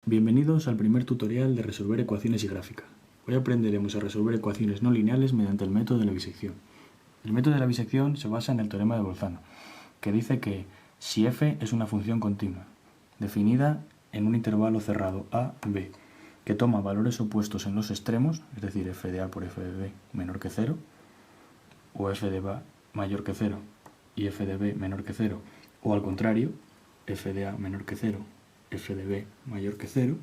Bienvenidos al primer tutorial de resolver ecuaciones y gráfica. Hoy aprenderemos a resolver ecuaciones no lineales mediante el método de la bisección. El método de la bisección se basa en el teorema de Bolzano, que dice que si f es una función continua, definida en un intervalo cerrado a, b, que toma valores opuestos en los extremos, es decir, f de a por f de b menor que 0, o f de a mayor que 0 y f de b menor que 0, o al contrario, f de a menor que 0, f de b mayor que 0,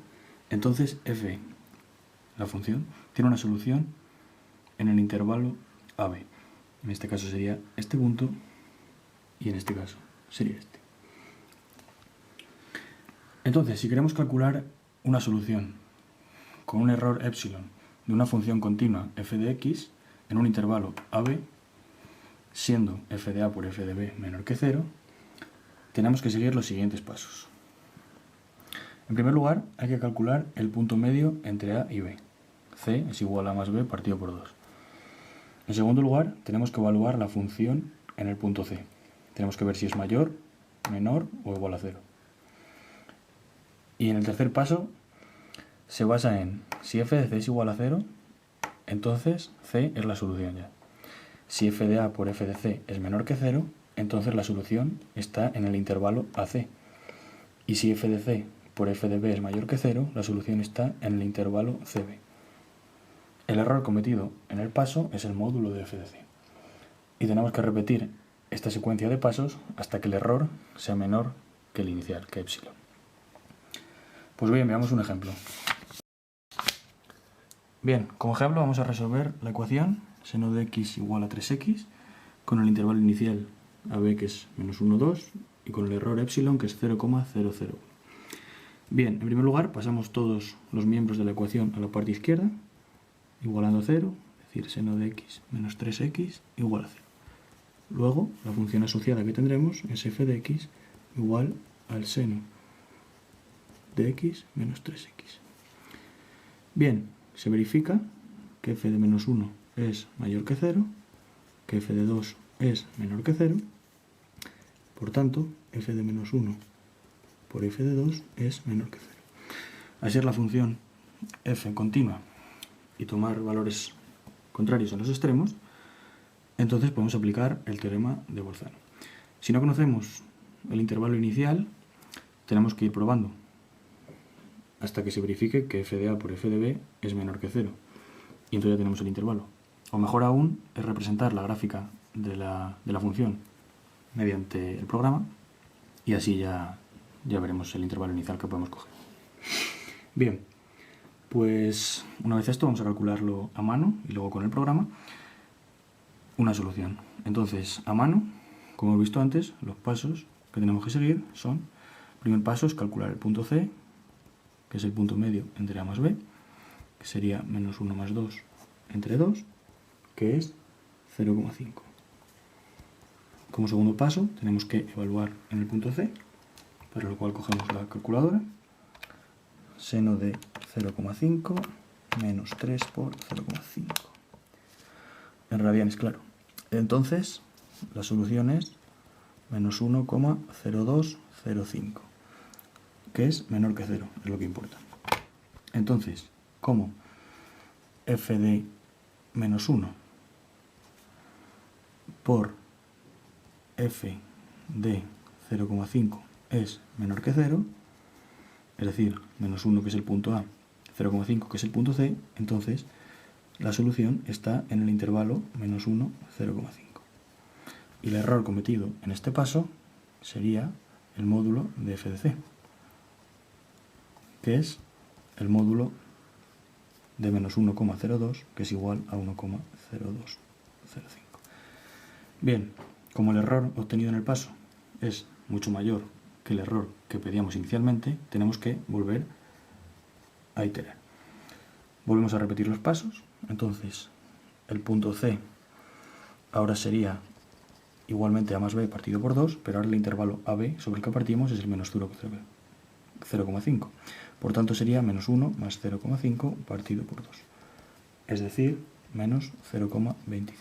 entonces f, la función, tiene una solución en el intervalo AB. En este caso sería este punto y en este caso sería este. Entonces, si queremos calcular una solución con un error epsilon de una función continua f de x en un intervalo AB, siendo f de a por f de b menor que 0, tenemos que seguir los siguientes pasos. En primer lugar, hay que calcular el punto medio entre a y b. C es igual a a más b partido por 2. En segundo lugar, tenemos que evaluar la función en el punto C. Tenemos que ver si es mayor, menor o igual a 0. Y en el tercer paso, se basa en si f de c es igual a 0, entonces c es la solución ya. Si f de a por f de c es menor que 0, entonces la solución está en el intervalo AC. Y si f de c por f de b es mayor que 0, la solución está en el intervalo CB. El error cometido en el paso es el módulo de f de c. Y tenemos que repetir esta secuencia de pasos hasta que el error sea menor que el inicial, que epsilon. Pues bien, veamos un ejemplo. Bien, como ejemplo vamos a resolver la ecuación seno de x igual a 3x con el intervalo inicial AB que es menos 1, 2 y con el error epsilon que es 0,001. Bien, en primer lugar pasamos todos los miembros de la ecuación a la parte izquierda, igualando a 0, es decir, seno de x menos 3x igual a 0. Luego, la función asociada que tendremos es f de x igual al seno de x menos 3x. Bien, se verifica que f de menos 1 es mayor que 0, que f de 2 es menor que 0, por tanto, f de menos 1 por f de 2 es menor que 0. Al ser la función f continua y tomar valores contrarios en los extremos, entonces podemos aplicar el teorema de Bolzano. Si no conocemos el intervalo inicial, tenemos que ir probando hasta que se verifique que f de a por f de b es menor que 0. Y entonces ya tenemos el intervalo. O mejor aún, es representar la gráfica de la función mediante el programa y así ya veremos el intervalo inicial que podemos coger. Bien, pues una vez esto vamos a calcularlo a mano y luego con el programa una solución. Entonces, a mano, como hemos visto antes, los pasos que tenemos que seguir son: el primer paso es calcular el punto C, que es el punto medio entre a más b, que sería menos 1 más 2 entre 2, que es 0,5. Como segundo paso tenemos que evaluar en el punto C, para lo cual cogemos la calculadora, seno de 0,5 menos 3 por 0,5. En radianes, claro. Entonces, la solución es menos 1,0205, que es menor que 0, es lo que importa. Entonces, como f de menos 1 por f de 0,5 es menor que 0, es decir, menos 1 que es el punto A, 0,5 que es el punto C, entonces la solución está en el intervalo menos 1, 0,5. Y el error cometido en este paso sería el módulo de f de c, que es el módulo de menos 1,02, que es igual a 1,0205. Bien, como el error obtenido en el paso es mucho mayor que el error que pedíamos inicialmente, tenemos que volver a iterar. Volvemos a repetir los pasos. Entonces, el punto C ahora sería igualmente a más b partido por 2, pero ahora el intervalo AB sobre el que partimos es el menos 0,5. Por tanto, sería menos 1 más 0,5 partido por 2. Es decir, menos 0,25.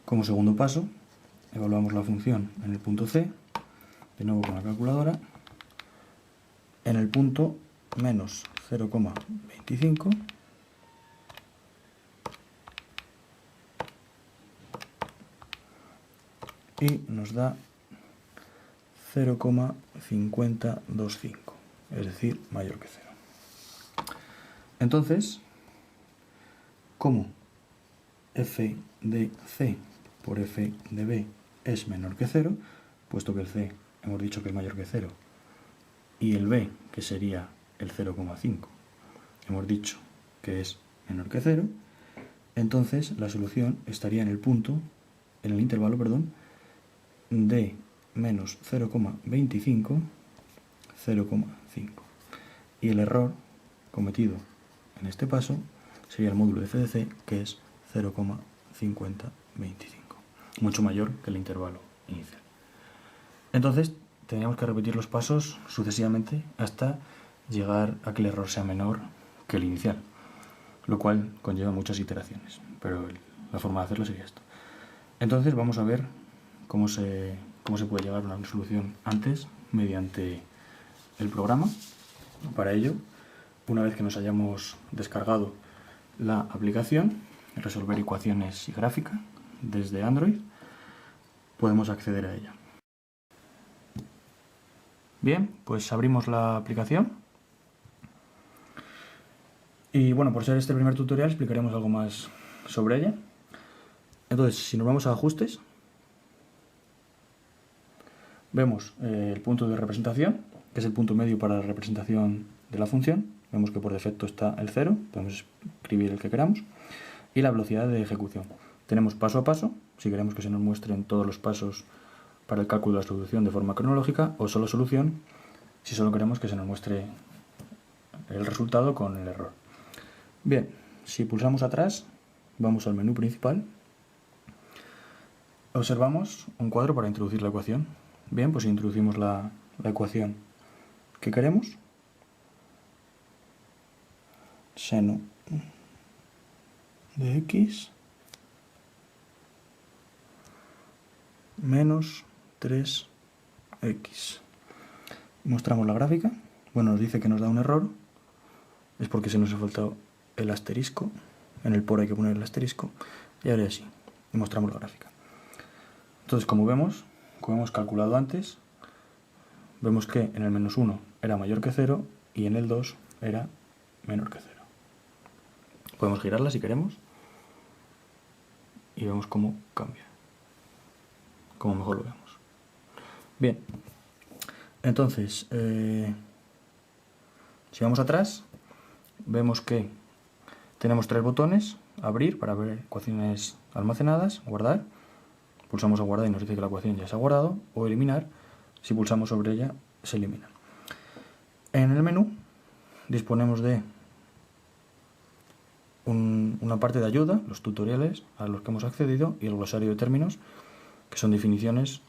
Como segundo paso, evaluamos la función en el punto C, de nuevo con la calculadora, en el punto menos 0,25 y nos da 0,5025, es decir, mayor que 0. Entonces, como f de c por f de b es menor que 0, puesto que el c hemos dicho que es mayor que 0, y el b, que sería el 0,5, hemos dicho que es menor que 0, entonces la solución estaría en el intervalo, de menos 0,25, 0,5. Y el error cometido en este paso sería el módulo de f de c, que es 0,5025, mucho mayor que el intervalo inicial. Entonces tendríamos que repetir los pasos sucesivamente hasta llegar a que el error sea menor que el inicial, lo cual conlleva muchas iteraciones, pero la forma de hacerlo sería esto. Entonces vamos a ver cómo se puede llegar a una solución antes mediante el programa. Para ello, una vez que nos hayamos descargado la aplicación, resolver ecuaciones y gráfica desde Android, podemos acceder a ella. Bien, pues abrimos la aplicación. Y bueno, por ser este primer tutorial explicaremos algo más sobre ella. Entonces, si nos vamos a ajustes, vemos el punto de representación, que es el punto medio para la representación de la función. Vemos que por defecto está el 0, podemos escribir el que queramos. Y la velocidad de ejecución. Tenemos paso a paso, si queremos que se nos muestren todos los pasos para el cálculo de la solución de forma cronológica, o solo solución, si solo queremos que se nos muestre el resultado con el error. Bien, si pulsamos atrás, vamos al menú principal. Observamos un cuadro para introducir la ecuación. Bien, pues introducimos la ecuación que queremos. Seno de x menos 3x. Mostramos la gráfica. Bueno, nos dice que nos da un error. Es porque se nos ha faltado el asterisco. En el por hay que poner el asterisco. Y ahora sí, y mostramos la gráfica. Entonces, como hemos calculado antes, vemos que en el menos 1 era mayor que 0 y en el 2 era menor que 0. Podemos girarla si queremos y vemos cómo cambia, como mejor lo vemos. Bien, entonces, si vamos atrás, vemos que tenemos 3 botones: abrir para ver ecuaciones almacenadas, guardar, pulsamos a guardar y nos dice que la ecuación ya se ha guardado, o eliminar, si pulsamos sobre ella se elimina. En el menú disponemos de una parte de ayuda, los tutoriales a los que hemos accedido, y el glosario de términos, que son definiciones,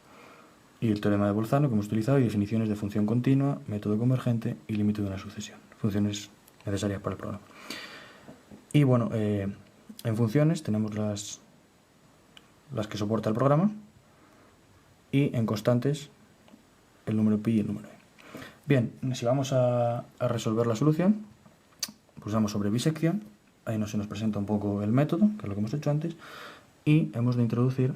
y el teorema de Bolzano que hemos utilizado, y definiciones de función continua, método convergente y límite de una sucesión, funciones necesarias para el programa. Y bueno, en funciones tenemos las que soporta el programa, y en constantes el número pi y el número e. Bien, si vamos a resolver la solución, pulsamos sobre bisección. Ahí se nos presenta un poco el método, que es lo que hemos hecho antes, y hemos de introducir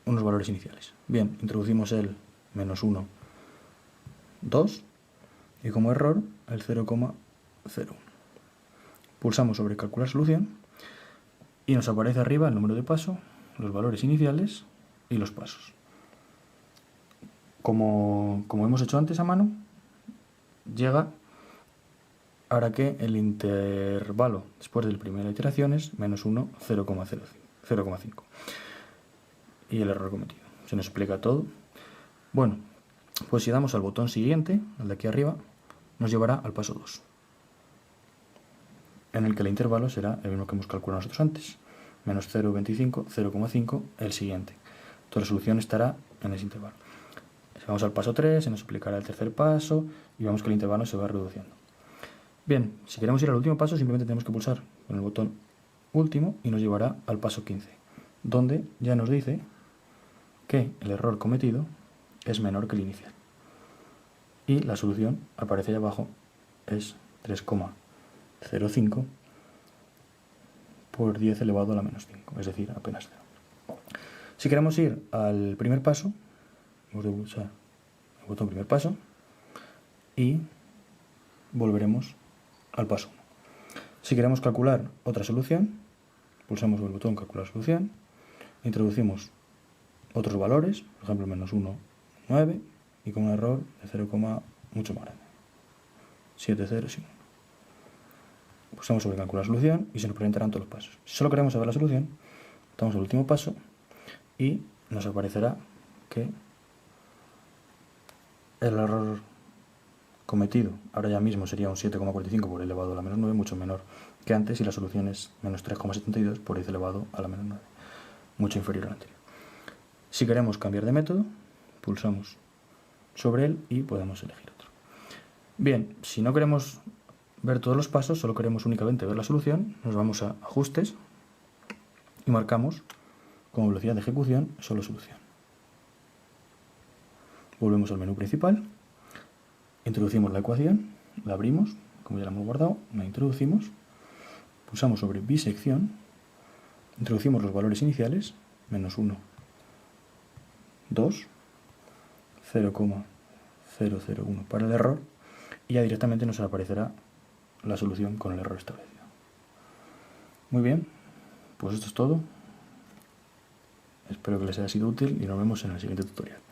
unos valores iniciales. Bien, introducimos el menos 1, 2, y como error el 0,01. Pulsamos sobre calcular solución y nos aparece arriba el número de paso, los valores iniciales y los pasos. Como hemos hecho antes a mano, llega ahora que el intervalo después de la primera iteración es menos 1, 0,5. Y el error cometido. Se nos explica todo. Bueno, pues si damos al botón siguiente, al de aquí arriba, nos llevará al paso 2, en el que el intervalo será el mismo que hemos calculado nosotros antes, menos 0,25, 0,5, el siguiente. Toda la solución estará en ese intervalo. Si vamos al paso 3, se nos explicará el tercer paso y vemos que el intervalo se va reduciendo. Bien, si queremos ir al último paso, simplemente tenemos que pulsar con el botón último y nos llevará al paso 15, donde ya nos dice que el error cometido es menor que el inicial. y la solución aparece ahí abajo, es 3,05 por 10 elevado a la menos 5, es decir, apenas 0. Si queremos ir al primer paso, hemos de pulsar el botón primer paso y volveremos al paso 1. Si queremos calcular otra solución, pulsamos el botón calcular solución, introducimos otros valores, por ejemplo menos 1, 9, y con un error de 0, mucho más grande, 7 ceros y 1. Pulsamos sobre calcular solución y se nos presentarán todos los pasos. Si solo queremos saber la solución, damos al último paso y nos aparecerá que el error cometido ahora ya mismo sería un 7,45 por elevado a la menos 9, mucho menor que antes, y la solución es menos 3,72 por 10 elevado a la menos 9, mucho inferior al anterior. Si queremos cambiar de método, pulsamos sobre él y podemos elegir otro. Bien, si no queremos ver todos los pasos, solo queremos únicamente ver la solución, nos vamos a ajustes y marcamos como velocidad de ejecución solo solución. Volvemos al menú principal, introducimos la ecuación, la abrimos, como ya la hemos guardado, la introducimos, pulsamos sobre bisección, introducimos los valores iniciales, menos 1, 2, 0,001 para el error, y ya directamente nos aparecerá la solución con el error establecido. Muy bien, pues esto es todo. Espero que les haya sido útil y nos vemos en el siguiente tutorial.